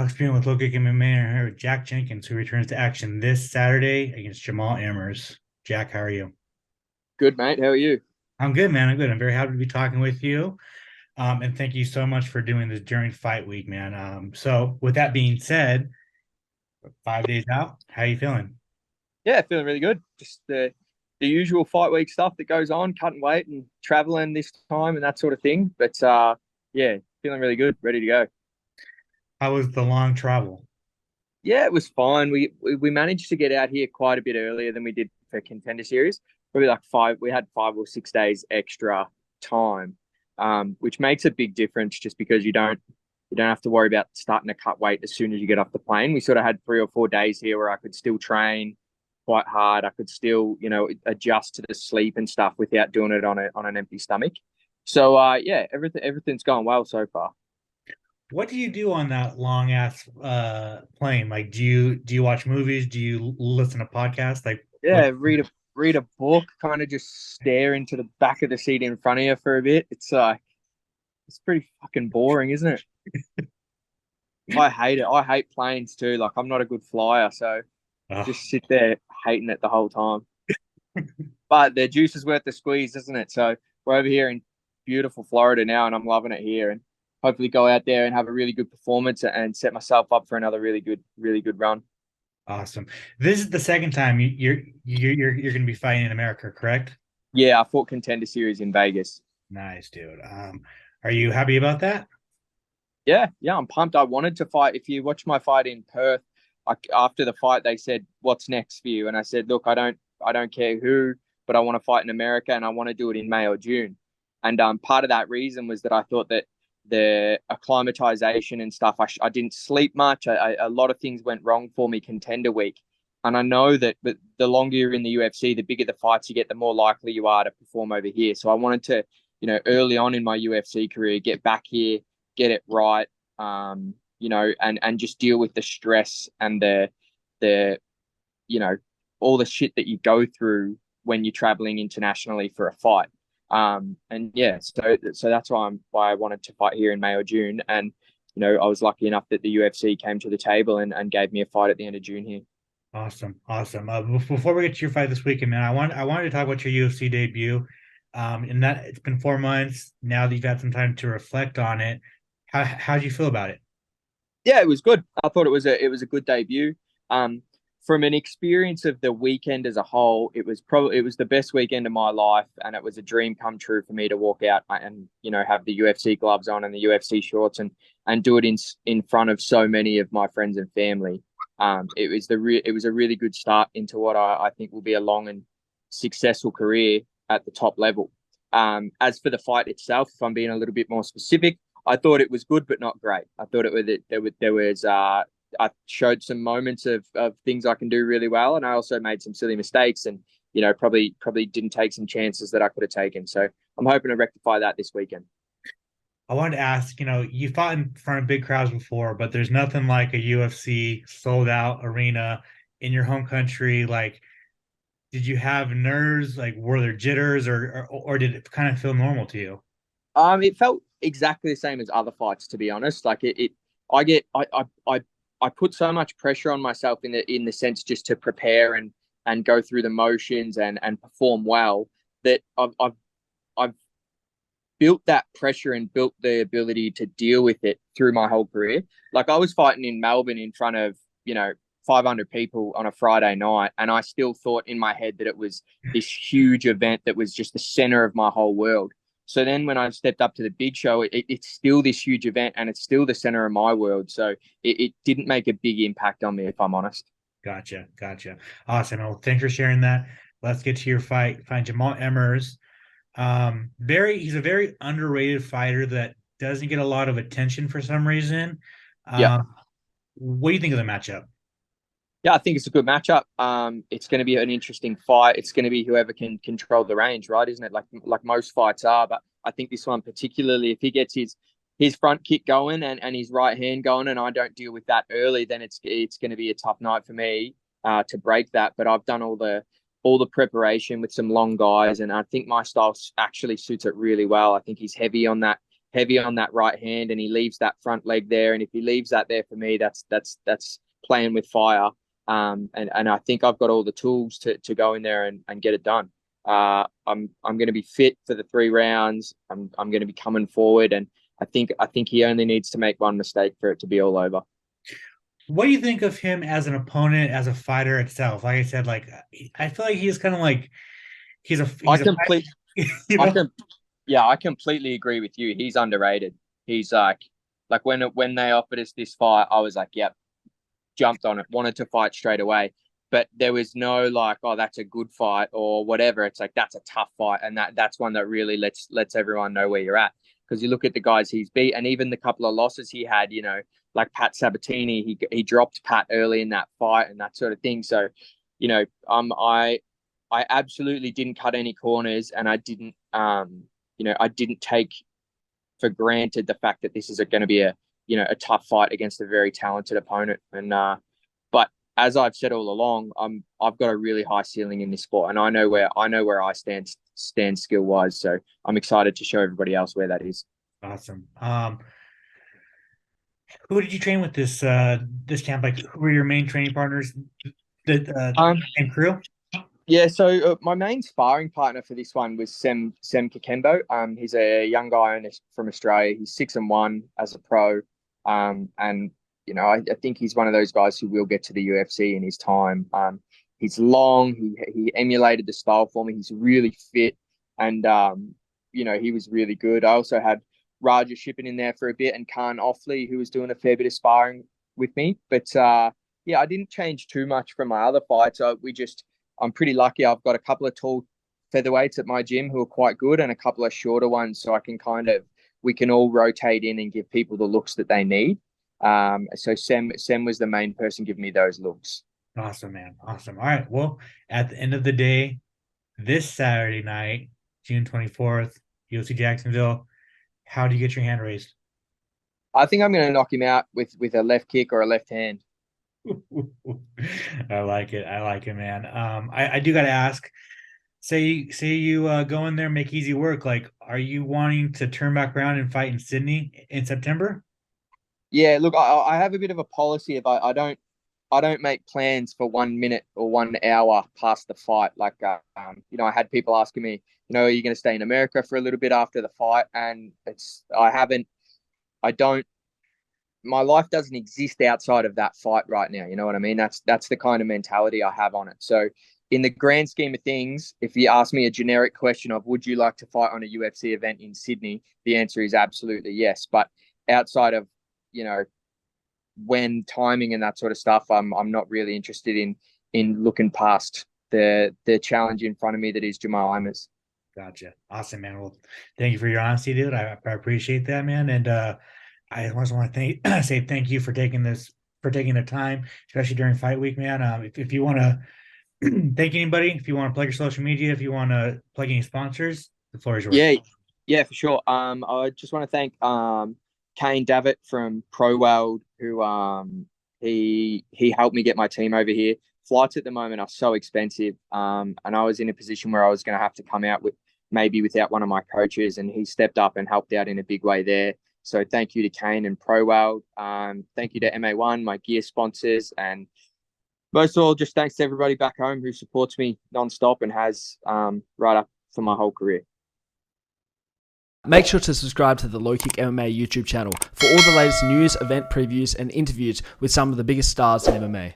Alex being with LowKick MMA here with Jack Jenkins, who returns to action this Saturday against Jamall Emmers. Jack, how are you? Good, mate. How are you? I'm good, man. I'm good. I'm very happy to be talking with you. And thank you so much for doing this during fight week, man. So with that being said, 5 days out, how are you feeling? Yeah, feeling really good. Just the usual fight week stuff that goes on, cutting weight and traveling this time and that sort of thing. But yeah, feeling really good, ready to go. How was the long travel? Yeah, it was fine. We managed to get out here quite a bit earlier than we did for Contender Series. Probably like five. We had 5 or 6 days extra time, which makes a big difference. Just because you don't have to worry about starting to cut weight as soon as you get off the plane. We sort of had 3 or 4 days here where I could still train quite hard. I could still, adjust to the sleep and stuff without doing it on an empty stomach. So yeah, everything's going well so far. What do you do on that long ass plane? Like, do you watch movies? Do you listen to podcasts? Like, what? Yeah, read a book, kind of just stare into the back of the seat in front of you for a bit. It's pretty fucking boring, isn't it? I hate it. I hate planes too. Like I'm not a good flyer, so Oh, just sit there hating it the whole time. But the juice is worth the squeeze, isn't it? So we're over here in beautiful Florida now, and I'm loving it here. And hopefully go out there and have a really good performance and set myself up for another really good run. awesome. This is the second time you're going to be fighting in America, correct? Yeah, I fought Contender Series in Vegas. Nice, dude. Are you happy about that? Yeah, I'm pumped. I wanted to fight. If you watch my fight in Perth, after the fight, they said, "What's next for you?" And I said, "Look, I don't care who, but I want to fight in America, and I want to do it in May or June." And part of that reason was that I thought that the acclimatization and stuff, I didn't sleep much. A lot of things went wrong for me contender week, and I know that, but the longer you're in the UFC, the bigger the fights you get, the more likely you are to perform over here. So I wanted to, early on in my UFC career, get back here, get it right, and just deal with the stress and the you know all the shit that you go through when you're traveling internationally for a fight. And yeah, so that's why I wanted to fight here in May or June, and I was lucky enough that the UFC came to the table and gave me a fight at the end of June here. Awesome, awesome. Before we get to your fight this weekend, man, I wanted to talk about your UFC debut. And that it's been 4 months now that you've had some time to reflect on it. How do you feel about it? Yeah, it was good. I thought it was a good debut. Um, from an experience of the weekend as a whole, it was the best weekend of my life, and it was a dream come true for me to walk out and have the UFC gloves on and the UFC shorts and do it in front of so many of my friends and family. It was a really good start into what I think will be a long and successful career at the top level. As for the fight itself, if I'm being a little bit more specific, I thought it was good, but not great. I thought there was I showed some moments of things I can do really well, and I also made some silly mistakes, and probably didn't take some chances that I could have taken. So I'm hoping to rectify that this weekend. I wanted to ask, you fought in front of big crowds before, but there's nothing like a UFC sold out arena in your home country. Like, did you have nerves? Like, were there jitters, or did it kind of feel normal to you? It felt exactly the same as other fights, to be honest. Like I get, I put so much pressure on myself in the sense just to prepare and go through the motions and perform well that I've built that pressure and built the ability to deal with it through my whole career. Like I was fighting in Melbourne in front of 500 people on a Friday night, and I still thought in my head that it was this huge event that was just the center of my whole world. So then when I stepped up to the big show, it's still this huge event and it's still the center of my world. So it didn't make a big impact on me, if I'm honest. Gotcha, gotcha. Awesome. Well, thanks for sharing that. Let's get to your fight. Find Jamall Emmers. He's a very underrated fighter that doesn't get a lot of attention for some reason. Yeah. What do you think of the matchup? Yeah, I think it's a good matchup. It's going to be an interesting fight. It's going to be whoever can control the range, right? Isn't it? Like most fights are, but I think this one particularly, if he gets his front kick going and his right hand going, and I don't deal with that early, then it's going to be a tough night for me to break that. But I've done all the preparation with some long guys, and I think my style actually suits it really well. I think he's heavy on that heavy on that right hand, and he leaves that front leg there. And if he leaves that there, for me, that's playing with fire. And I think I've got all the tools to go in there and get it done. I'm going to be fit for the 3 rounds. I'm going to be coming forward, and I think he only needs to make one mistake for it to be all over. What do you think of him as an opponent, as a fighter itself? Like I said, like I feel like he's kind of like he's a you know? I completely agree with you. He's underrated. He's like when they offered us this fight, I was like, yep, jumped on it, wanted to fight straight away. But there was no like, oh, that's a good fight or whatever. It's like that's a tough fight, and that's one that really lets everyone know where you're at. Because you look at the guys he's beat, and even the couple of losses he had, you know, like Pat Sabatini, he dropped Pat early in that fight and that sort of thing. So, you know, I absolutely didn't cut any corners, and I didn't take for granted the fact that this is going to be a tough fight against a very talented opponent. And but as I've said all along, I've got a really high ceiling in this sport, and I know where I stand skill wise. So I'm excited to show everybody else where that is. Awesome. Who did you train with this camp? Like, who were your main training partners? And crew? Yeah, so my main sparring partner for this one was Sem Kikembo. He's a young guy from Australia. He's 6-1 as a pro, and you know, I think he's one of those guys who will get to the UFC in his time. He's long. He emulated the style for me. He's really fit, and you know, he was really good. I also had Raja Shippen in there for a bit, and Khan Offley, who was doing a fair bit of sparring with me. But yeah, I didn't change too much from my other fights. I'm pretty lucky. I've got a couple of tall featherweights at my gym who are quite good, and a couple of shorter ones, so we can all rotate in and give people the looks that they need. So Sem was the main person giving me those looks. Awesome, man. Awesome. All right. Well, at the end of the day, this Saturday night, June 24th, UFC Jacksonville, how do you get your hand raised? I think I'm going to knock him out with a left kick or a left hand. I like it. I like it, man. I do got to ask, say you go in there, make easy work. Like, are you wanting to turn back around and fight in Sydney in September? Yeah, look, I have a bit of a policy of I don't make plans for 1 minute or 1 hour past the fight. Like, you know, I had people asking me, you know, are you going to stay in America for a little bit after the fight? And my life doesn't exist outside of that fight right now. You know what I mean? That's the kind of mentality I have on it. So in the grand scheme of things, if you ask me a generic question of would you like to fight on a UFC event in Sydney, the answer is absolutely yes. But outside of, you know, when timing and that sort of stuff, I'm not really interested in looking past the challenge in front of me that is Jamall Emmers. Gotcha. Awesome, man. Well, thank you for your honesty, dude. I appreciate that, man. And I also want to say thank you for taking the time, especially during fight week, man. If you want to thank anybody, if you want to plug your social media, if you want to plug any sponsors, the floor is yours. Yeah, for sure. I just want to thank Kane Davitt from Pro World, who he helped me get my team over here. Flights at the moment are so expensive, and I was in a position where I was going to have to come out without one of my coaches, and he stepped up and helped out in a big way there. So thank you to Kane and Pro World. Thank you to MA1, my gear sponsors, and most of all, just thanks to everybody back home who supports me nonstop and has right up for my whole career. Make sure to subscribe to the LowKick MMA YouTube channel for all the latest news, event previews, and interviews with some of the biggest stars in MMA.